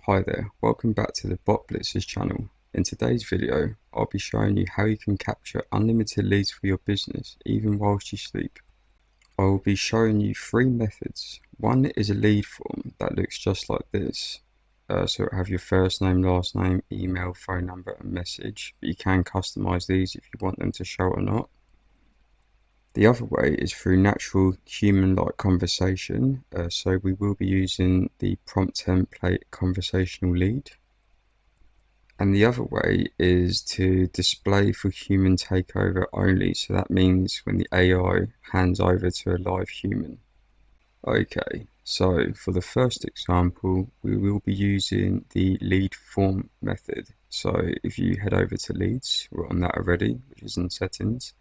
Hi there, welcome back to the BotBlitzers channel. In today's video, I'll be showing you how you can capture unlimited leads for your business even whilst you sleep. I will be showing you three methods. One is a lead form that looks just like this. So it'll have your first name, last name, email, phone number and message, but you can customize these if you want them to show or not. The other way is through natural human-like conversation, so we will be using the prompt template conversational lead. And the other way is to display for human takeover only, so that means when the AI hands over to a live human. Okay, so for the first example, we will be using the lead form method. So if you head over to leads, we're on that already, which is in settings.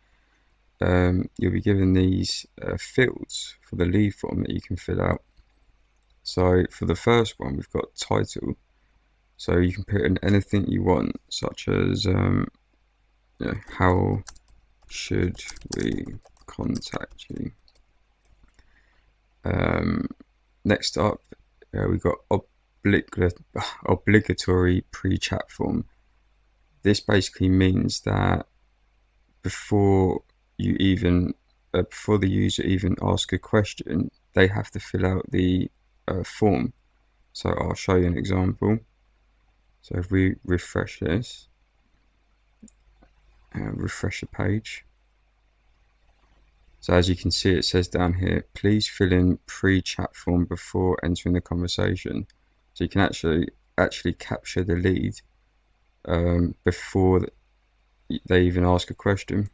You'll be given these fields for the lead form that you can fill out. So for the first one, we've got title. So you can put in anything you want, such as how should we contact you? Next up, we've got obligatory pre-chat form. This basically means that before the user even asks a question, they have to fill out the form. So I'll show you an example. So if we refresh this, refresh the page. So as you can see, it says down here, please fill in pre-chat form before entering the conversation. So you can actually capture the lead before they even ask a question.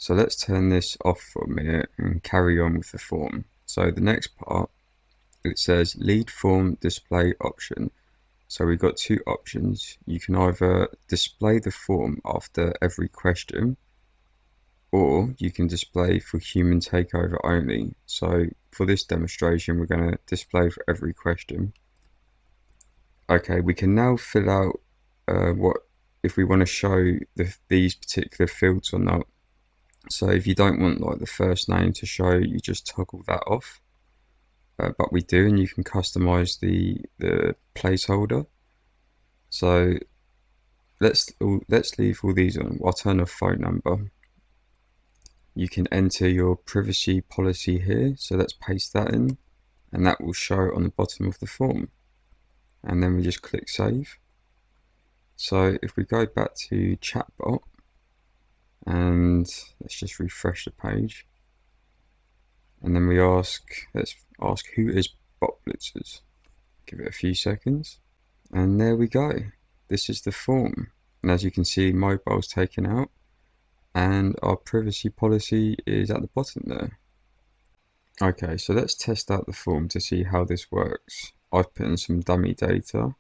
So let's turn this off for a minute and carry on with the form. So the next part, it says lead form display option. So we've got two options. You can either display the form after every question, or you can display for human takeover only. So for this demonstration, we're going to display for every question. Okay, we can now fill out if we want to show these particular fields or not. So if you don't want like the first name to show, you just toggle that off. But we do, and you can customize the placeholder. So let's leave all these on. I'll turn off phone number. You can enter your privacy policy here. So let's paste that in, and that will show on the bottom of the form. And then we just click save. So if we go back to chatbot, and let's just refresh the page, and then let's ask who is BotBlitzers. Give it a few seconds, and there we go. This is the form, and as you can see, mobile's taken out, and our privacy policy is at the bottom there. Okay, so let's test out the form to see how this works. I've put in some dummy data.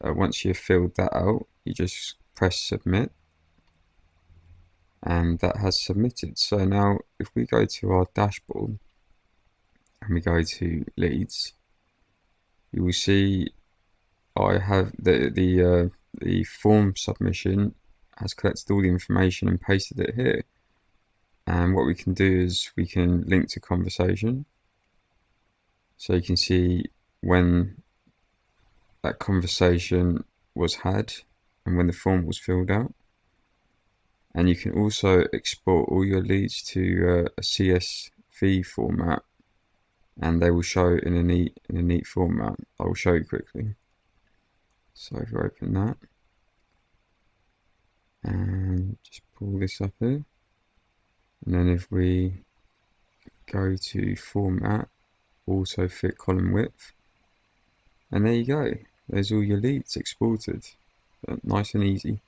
Once you've filled that out, you just press submit, and that has submitted. So now if we go to our dashboard and we go to leads, you will see I have the form submission has collected all the information and pasted it here. And what we can do is we can link to conversation. So you can see when that conversation was had and when the form was filled out. And you can also export all your leads to a CSV format, and they will show in a neat format. I will show you quickly. So if we open that and just pull this up here, and then if we go to format, auto fit column width, and there you go. There's all your leads exported. Nice and easy.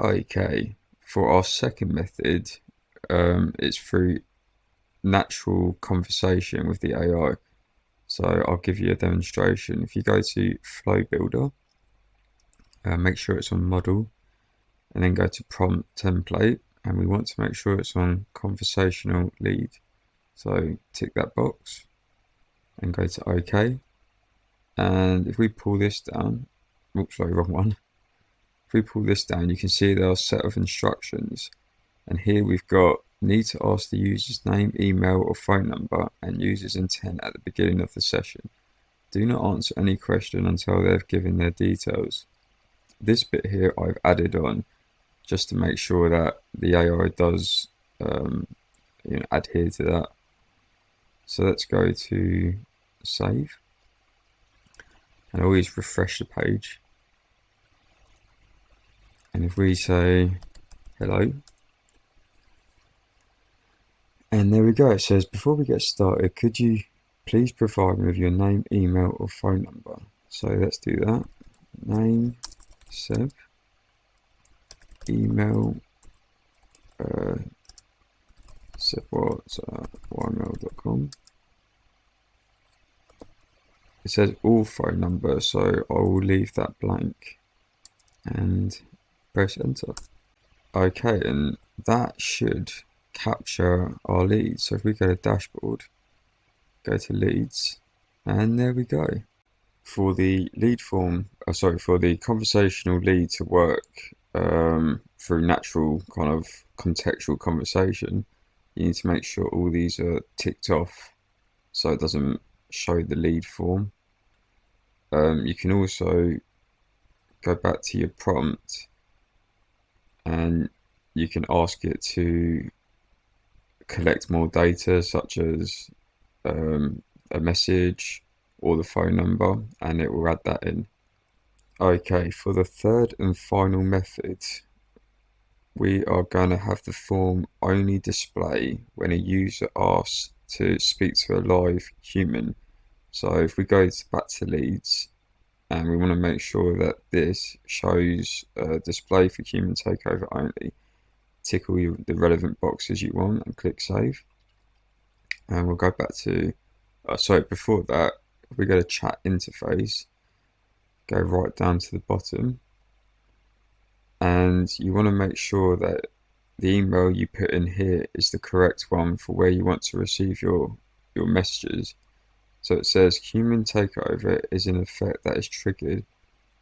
Okay. For our second method, it's through natural conversation with the AI. So I'll give you a demonstration. If you go to Flow Builder, make sure it's on model, and then go to prompt template, and we want to make sure it's on conversational lead. So tick that box and go to OK. And if we pull this down, oops, sorry, wrong one. If we pull this down, you can see there are a set of instructions, and here we've got need to ask the user's name, email or phone number and user's intent at the beginning of the session. Do not answer any question until they've given their details. This bit here I've added on just to make sure that the AI does adhere to that. So let's go to save and always refresh the page. And if we say hello, and there we go, it says, before we get started, could you please provide me with your name, email or phone number? So let's do that. Name, Seb, email, sebwatts@ymail.com. It says all phone number, so I will leave that blank and press enter. Okay, and that should capture our leads. So if we go to dashboard, go to leads, and there we go. For the lead form, for the conversational lead to work through natural kind of contextual conversation, you need to make sure all these are ticked off so it doesn't show the lead form. You can also go back to your prompt and you can ask it to collect more data, such as a message or the phone number, and it will add that in. Okay, for the third and final method, we are going to have the form only display when a user asks to speak to a live human. So if we go back to leads, and we want to make sure that this shows display for human takeover only, tick all the relevant boxes you want and click save. And we'll go back to, before that, if we go to chat interface, go right down to the bottom, and you want to make sure that the email you put in here is the correct one for where you want to receive your messages. So it says human takeover is an effect that is triggered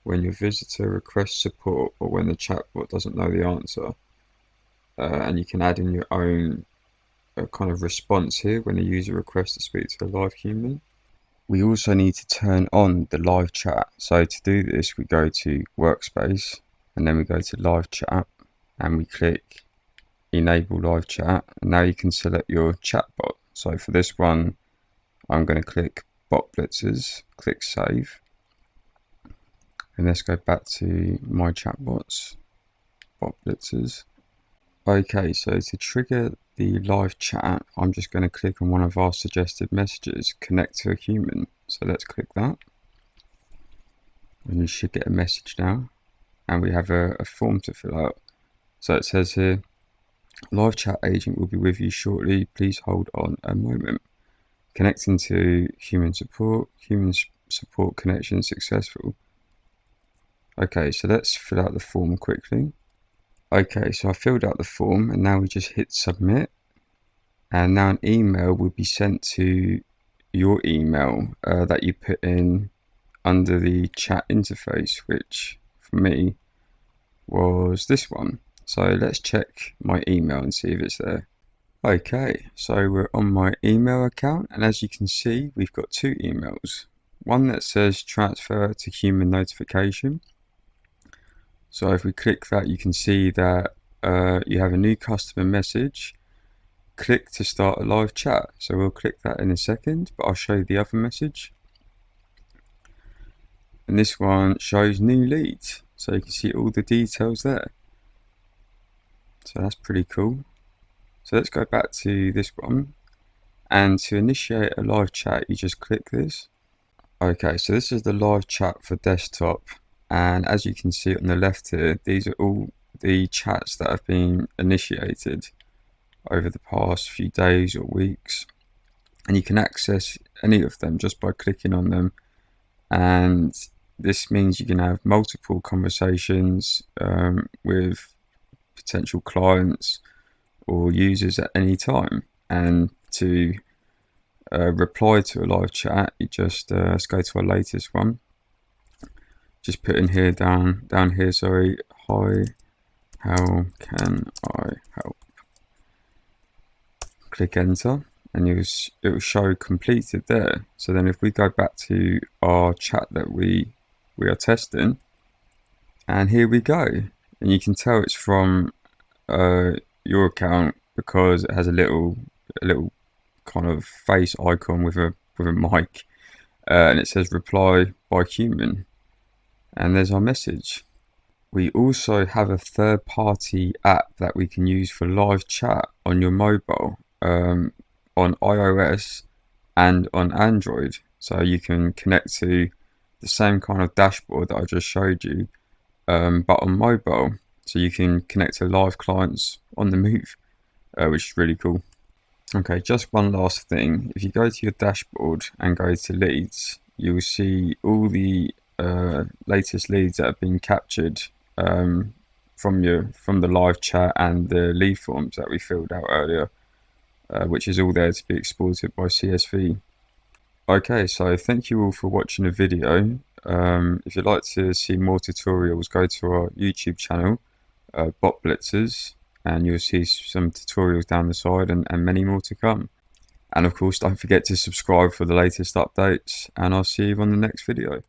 when your visitor requests support or when the chatbot doesn't know the answer. And you can add in your own kind of response here when a user requests to speak to a live human. We also need to turn on the live chat. So to do this, we go to workspace and then we go to live chat and we click enable live chat. And now you can select your chatbot. So for this one, I'm going to click BotBlitzers, click save. And let's go back to my chatbots, BotBlitzers. Okay, so to trigger the live chat, I'm just going to click on one of our suggested messages, connect to a human. So let's click that. And you should get a message now. And we have a form to fill out. So it says here, live chat agent will be with you shortly. Please hold on a moment. Connecting to human support connection successful. Okay, so let's fill out the form quickly. Okay, so I filled out the form and now we just hit submit. And now an email will be sent to your email that you put in under the chat interface, which for me was this one. So let's check my email and see if it's there. Okay, so we're on my email account, and as you can see, we've got two emails. One that says transfer to human notification. So if we click that, you can see that you have a new customer message. Click to start a live chat. So we'll click that in a second, but I'll show you the other message. And this one shows new leads. So you can see all the details there. So that's pretty cool. So let's go back to this one. And to initiate a live chat, you just click this. Okay, so this is the live chat for desktop. And as you can see on the left here, these are all the chats that have been initiated over the past few days or weeks. And you can access any of them just by clicking on them. And this means you can have multiple conversations with potential clients or users at any time. And to reply to a live chat, you just let's go to our latest one. Just put in here down here, sorry, hi, how can I help? Click enter, and it will show completed there. So then if we go back to our chat that we are testing, and here we go, and you can tell it's from your account because it has a little kind of face icon with a mic, and it says reply by human, and there's our message. We also have a third-party app that we can use for live chat on your mobile, on iOS and on Android. So you can connect to the same kind of dashboard that I just showed you, but on mobile. So you can connect to live clients on the move, which is really cool. Okay, just one last thing. If you go to your dashboard and go to leads, you'll see all the latest leads that have been captured from the live chat and the lead forms that we filled out earlier, which is all there to be exported by CSV. Okay, so thank you all for watching the video. If you'd like to see more tutorials, go to our YouTube channel, BotBlitzers, and you'll see some tutorials down the side and many more to come. And of course, don't forget to subscribe for the latest updates, and I'll see you on the next video.